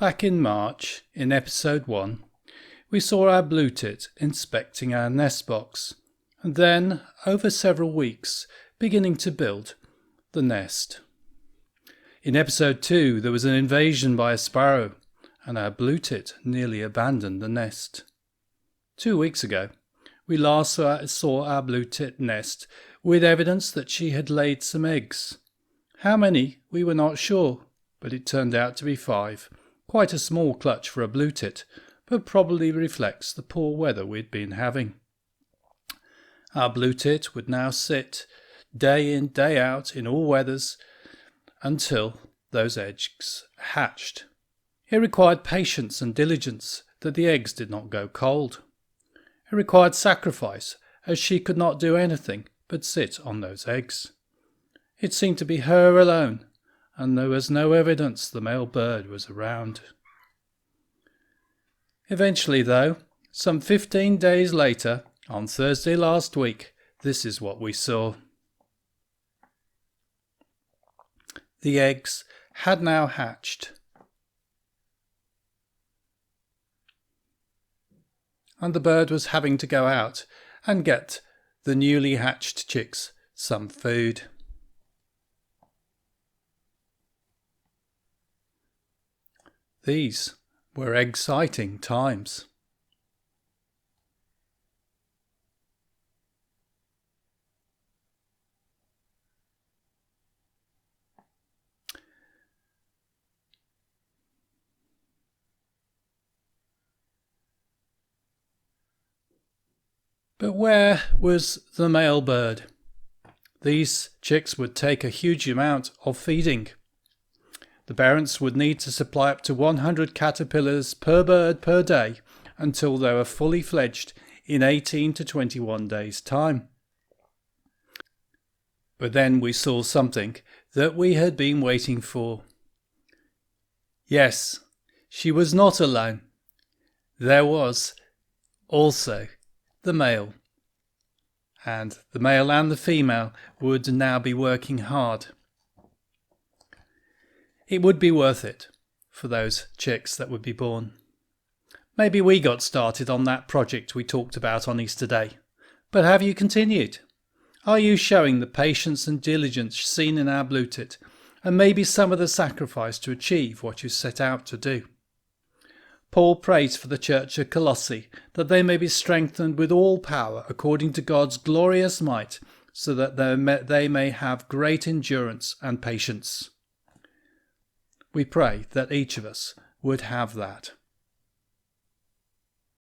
Back in March, in episode 1, we saw our blue tit inspecting our nest box, and then, over several weeks, beginning to build the nest. In episode 2, there was an invasion by a sparrow, and our blue tit nearly abandoned the nest. 2 weeks ago, we last saw our blue tit nest with evidence that she had laid some eggs. How many, we were not sure, but it turned out to be 5. Quite a small clutch for a blue tit, but probably reflects the poor weather we'd been having. Our blue tit would now sit day in, day out, in all weathers, until those eggs hatched. It required patience and diligence that the eggs did not go cold. It required sacrifice, as she could not do anything but sit on those eggs. It seemed to be her alone, and there was no evidence the male bird was around. Eventually, though, some 15 days later, on Thursday last week, this is what we saw. The eggs had now hatched, and the bird was having to go out and get the newly hatched chicks some food. These were exciting times. But where was the male bird? These chicks would take a huge amount of feeding. The parents would need to supply up to 100 caterpillars per bird per day until they were fully fledged in 18 to 21 days' time. But then we saw something that we had been waiting for. Yes, she was not alone. There was also the male. And the male and the female would now be working hard. It would be worth it for those chicks that would be born. Maybe we got started on that project we talked about on Easter Day. But have you continued? Are you showing the patience and diligence seen in our blue tit, and maybe some of the sacrifice to achieve what you set out to do? Paul prays for the church at Colossae that they may be strengthened with all power according to God's glorious might, so that they may have great endurance and patience. We pray that each of us would have that.